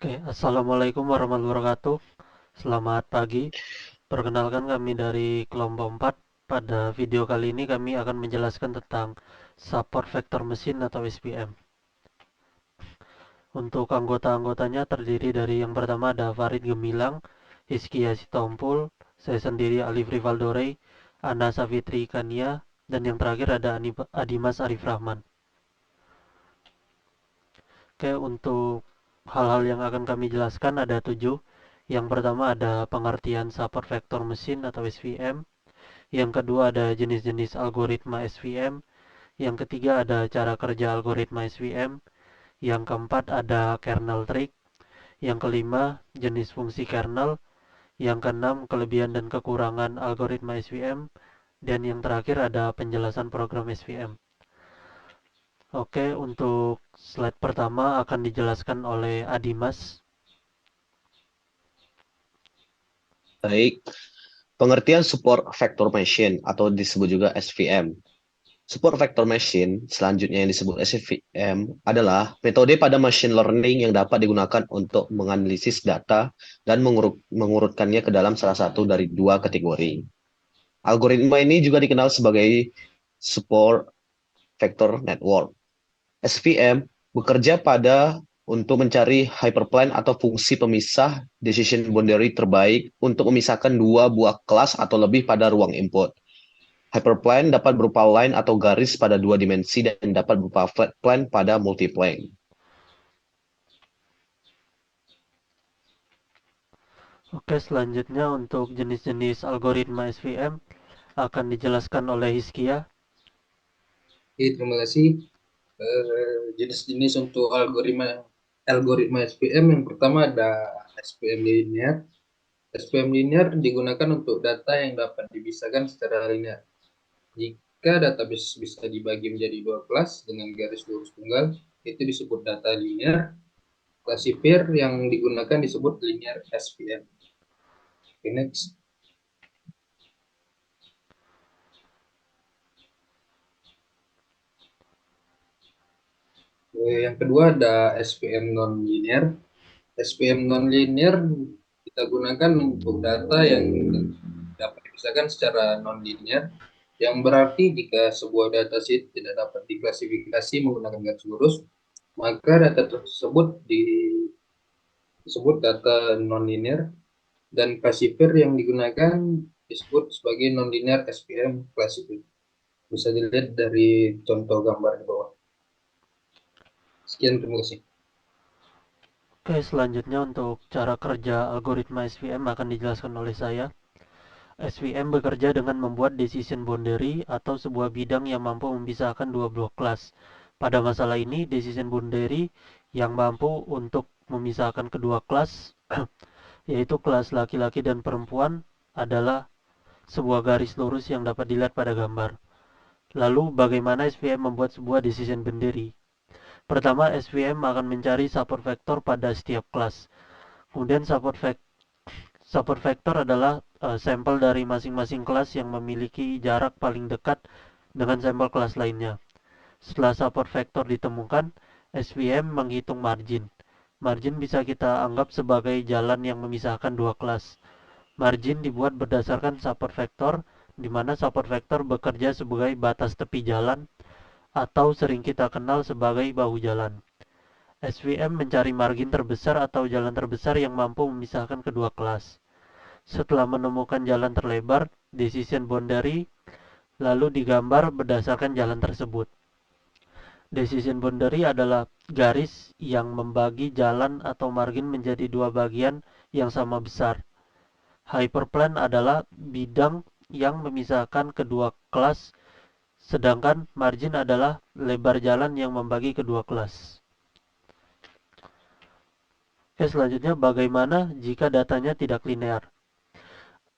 Oke, Assalamualaikum warahmatullahi wabarakatuh. Selamat pagi. Perkenalkan kami dari kelompok 4. Pada video kali ini kami akan menjelaskan tentang support vektor mesin atau SVM. Untuk anggota-anggotanya terdiri dari yang pertama ada Farid Gemilang, Hizkia Sitompul, saya sendiri Alif Rivaldore, Ana Safitri Kania, dan yang terakhir ada Adimas Arif Rahman. Oke, untuk hal-hal yang akan kami jelaskan ada 7. Yang pertama ada pengertian support vektor mesin atau SVM. Yang kedua ada jenis-jenis algoritma SVM. Yang ketiga ada cara kerja algoritma SVM. Yang keempat ada kernel trick. Yang kelima jenis fungsi kernel. Yang keenam kelebihan dan kekurangan algoritma SVM. Dan yang terakhir ada penjelasan program SVM. Oke, untuk slide pertama akan dijelaskan oleh Adimas. Baik, pengertian support vector machine atau disebut juga SVM. Support vector machine, selanjutnya yang disebut SVM, adalah metode pada machine learning yang dapat digunakan untuk menganalisis data dan mengurutkannya ke dalam salah satu dari dua kategori. Algoritma ini juga dikenal sebagai support vector network. SVM bekerja pada untuk mencari hyperplane atau fungsi pemisah decision boundary terbaik untuk memisahkan dua buah kelas atau lebih pada ruang input. Hyperplane dapat berupa line atau garis pada dua dimensi dan dapat berupa flat plane pada multiplane. Oke, selanjutnya untuk jenis-jenis algoritma SVM akan dijelaskan oleh Hizkia. Oke, terima kasih. Jenis-jenis untuk algoritma algoritma SPM yang pertama ada SPM linear. SPM linear digunakan untuk data yang dapat dipisahkan secara linear. Jika database bisa dibagi menjadi dua kelas dengan garis lurus tunggal, itu disebut data linear. Classifier yang digunakan disebut linear SPM. Okay, next. Yang kedua ada SPM non-linear. SPM non-linear kita gunakan untuk data yang dapat dipisahkan secara non-linear, yang berarti jika sebuah dataset tidak dapat diklasifikasi menggunakan garis lurus, maka data tersebut disebut data non-linear, dan classifier yang digunakan disebut sebagai non-linear SPM classifier. Bisa dilihat dari contoh gambar di bawah. Sekian, terima kasih. Oke, selanjutnya untuk cara kerja algoritma SVM akan dijelaskan oleh saya. SVM bekerja dengan membuat decision boundary atau sebuah bidang yang mampu memisahkan dua blok kelas. Pada masalah ini, decision boundary yang mampu untuk memisahkan kedua kelas, yaitu kelas laki-laki dan perempuan, adalah sebuah garis lurus yang dapat dilihat pada gambar. Lalu, bagaimana SVM membuat sebuah decision boundary? Pertama, SVM akan mencari support vektor pada setiap kelas. Kemudian support vektor adalah sampel dari masing-masing kelas yang memiliki jarak paling dekat dengan sampel kelas lainnya. Setelah support vektor ditemukan, SVM menghitung margin. Margin bisa kita anggap sebagai jalan yang memisahkan dua kelas. Margin dibuat berdasarkan support vektor, di mana support vektor bekerja sebagai batas tepi jalan atau sering kita kenal sebagai bahu jalan. SVM mencari margin terbesar atau jalan terbesar yang mampu memisahkan kedua kelas. Setelah menemukan jalan terlebar, decision boundary lalu digambar berdasarkan jalan tersebut. Decision boundary adalah garis yang membagi jalan atau margin menjadi dua bagian yang sama besar. Hyperplane adalah bidang yang memisahkan kedua kelas, sedangkan margin adalah lebar jalan yang membagi kedua kelas. Oke, selanjutnya bagaimana jika datanya tidak linear?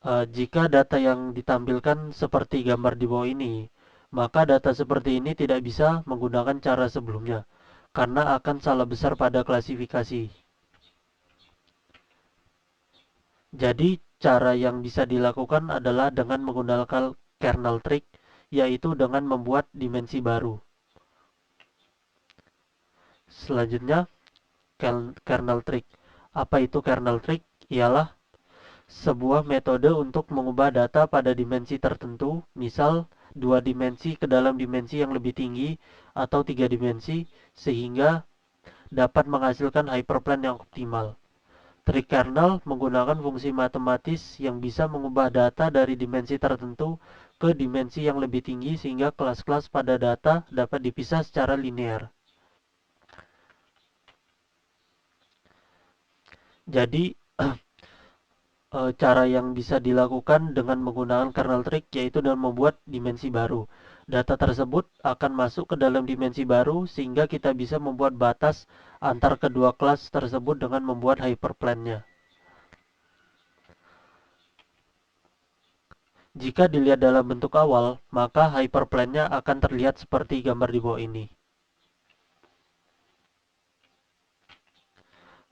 Jika data yang ditampilkan seperti gambar di bawah ini, maka data seperti ini tidak bisa menggunakan cara sebelumnya, karena akan salah besar pada klasifikasi. Jadi, cara yang bisa dilakukan adalah dengan menggunakan kernel trick, yaitu dengan membuat dimensi baru. Selanjutnya, kernel trick. Apa itu kernel trick? Ialah sebuah metode untuk mengubah data pada dimensi tertentu, misal 2 dimensi ke dalam dimensi yang lebih tinggi atau 3 dimensi, sehingga dapat menghasilkan hyperplane yang optimal. Trik kernel menggunakan fungsi matematis yang bisa mengubah data dari dimensi tertentu ke dimensi yang lebih tinggi sehingga kelas-kelas pada data dapat dipisah secara linear. Jadi, cara yang bisa dilakukan dengan menggunakan kernel trick yaitu dengan membuat dimensi baru. Data tersebut akan masuk ke dalam dimensi baru sehingga kita bisa membuat batas antar kedua kelas tersebut dengan membuat hyperplane-nya. Jika dilihat dalam bentuk awal, maka hyperplane-nya akan terlihat seperti gambar di bawah ini.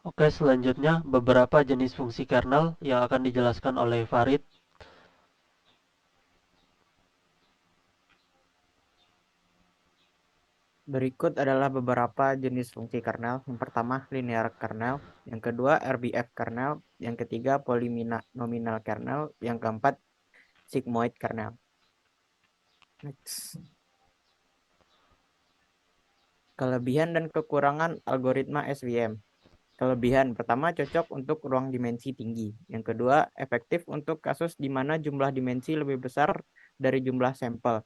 Oke, selanjutnya beberapa jenis fungsi kernel yang akan dijelaskan oleh Farid. Berikut adalah beberapa jenis fungsi kernel. Yang pertama, linear kernel. Yang kedua, RBF kernel. Yang ketiga, polynomial kernel. Yang keempat, sigmoid kernel. Next. Kelebihan dan kekurangan algoritma SVM. Kelebihan pertama, cocok untuk ruang dimensi tinggi. Yang kedua, efektif untuk kasus di mana jumlah dimensi lebih besar dari jumlah sampel.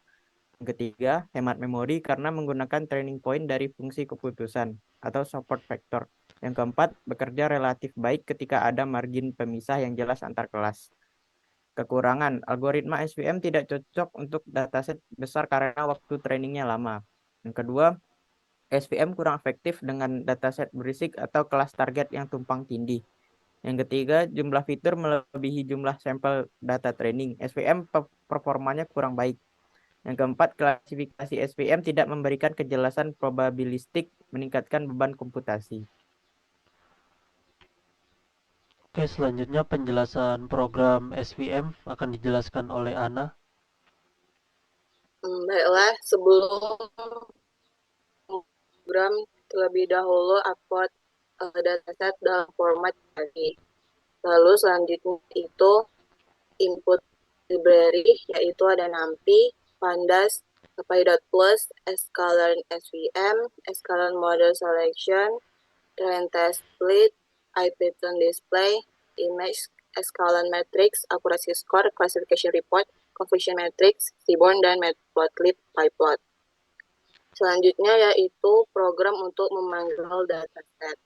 Yang ketiga, hemat memori karena menggunakan training point dari fungsi keputusan atau support vector. Yang keempat, bekerja relatif baik ketika ada margin pemisah yang jelas antar kelas. Kekurangan, algoritma SVM tidak cocok untuk dataset besar karena waktu trainingnya lama. Yang kedua, SVM kurang efektif dengan dataset berisik atau kelas target yang tumpang tindih. Yang ketiga, jumlah fitur melebihi jumlah sampel data training. SVM performanya kurang baik. Yang keempat, klasifikasi SVM tidak memberikan kejelasan probabilistik, meningkatkan beban komputasi. Oke, selanjutnya penjelasan program SVM akan dijelaskan oleh Ana. Baiklah, sebelum program terlebih dahulu upload dataset dalam format tadi. Lalu selanjutnya itu input library, yaitu ada NumPy, Pandas, Py.plus, sklearn SVM, sklearn model selection, train test split, IPython display, image sklearn matrix, accuracy score, classification report, confusion matrix, seaborn, dan matplotlib pyplot. Selanjutnya yaitu program untuk memanggil dataset.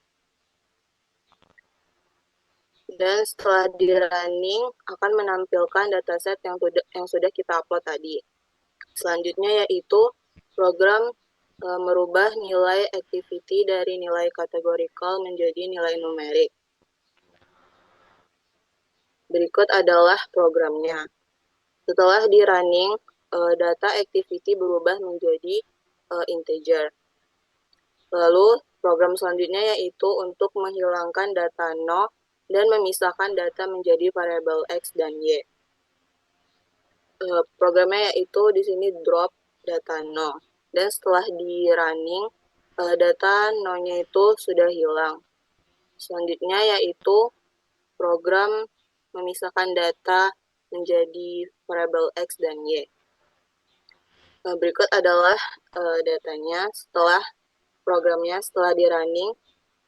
Dan setelah di running akan menampilkan dataset yang sudah kita upload tadi. Selanjutnya yaitu program merubah nilai activity dari nilai categorical menjadi nilai numerik. Berikut adalah programnya. Setelah di running, data activity berubah menjadi integer. Lalu program selanjutnya yaitu untuk menghilangkan data no dan memisahkan data menjadi variabel X dan Y. Programnya yaitu di sini drop data no. Dan setelah di running, data no-nya itu sudah hilang. Selanjutnya yaitu program memisahkan data menjadi variabel X dan Y. Berikut adalah datanya programnya setelah di running,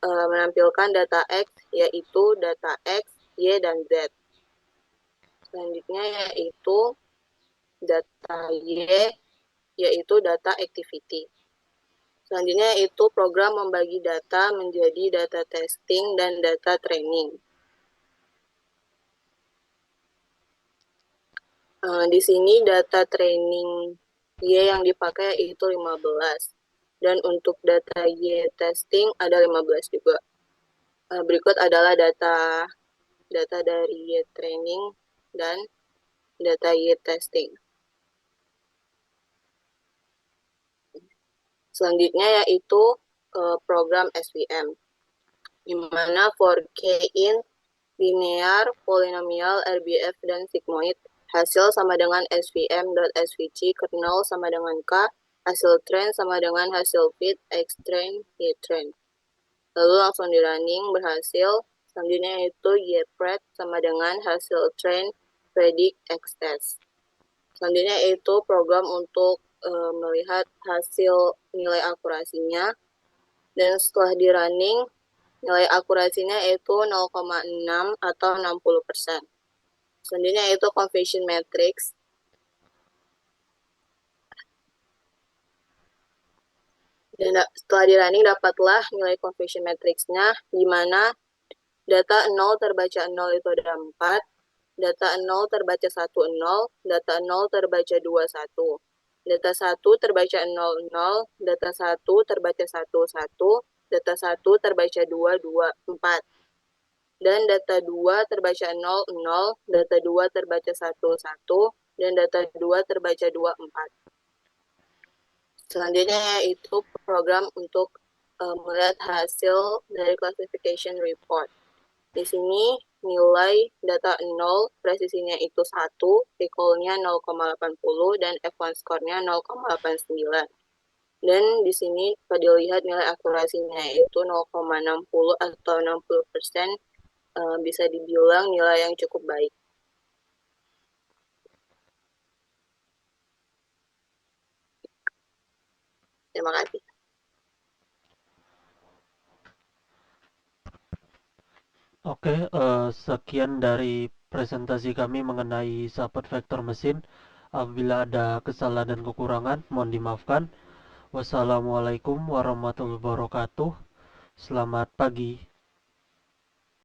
menampilkan data X, yaitu data X, Y, dan Z. Selanjutnya yaitu data Y, yaitu data activity. Selanjutnya yaitu program membagi data menjadi data testing dan data training. Di sini data training Y yang dipakai yaitu 15. Dan untuk data Y testing ada 15 juga. Berikut adalah data dari Y training dan data Y testing. Selanjutnya yaitu program SVM, di mana for K in linear, polynomial, RBF, dan sigmoid, hasil sama dengan svm.svc, kernel sama dengan K, hasil train sama dengan hasil fit, X train, Y train. Lalu langsung di running, berhasil, Selanjutnya itu YPRED sama dengan hasil train predict X-test. Selanjutnya itu program untuk melihat hasil nilai akurasinya. Dan setelah di running, nilai akurasinya itu 0,6 atau 60%. Selanjutnya itu confirmation matrix. Dan setelah di running dapatlah nilai confirmation matrix-nya, di mana data 0 terbaca 0 itu ada 4, data 0 terbaca 1, 0, data 0 terbaca 2, 1. Data 1 terbaca 0, 0, data 1 terbaca 1, 1, data 1 terbaca 2, 2, 4. Dan data 2 terbaca 0, 0, data 2 terbaca 1, 1, dan data 2 terbaca 2, 4. Selanjutnya yaitu program untuk melihat hasil dari classification report. Di sini nilai data 0, presisinya itu 1, recall-nya 0,80, dan F1 score-nya 0,89. Dan di sini pada dilihat nilai akurasinya itu 0,60 atau 60%, bisa dibilang nilai yang cukup baik. Terima kasih. Oke, sekian dari presentasi kami mengenai support vektor mesin. Apabila ada kesalahan dan kekurangan, mohon dimaafkan. Wassalamualaikum warahmatullahi wabarakatuh. Selamat pagi.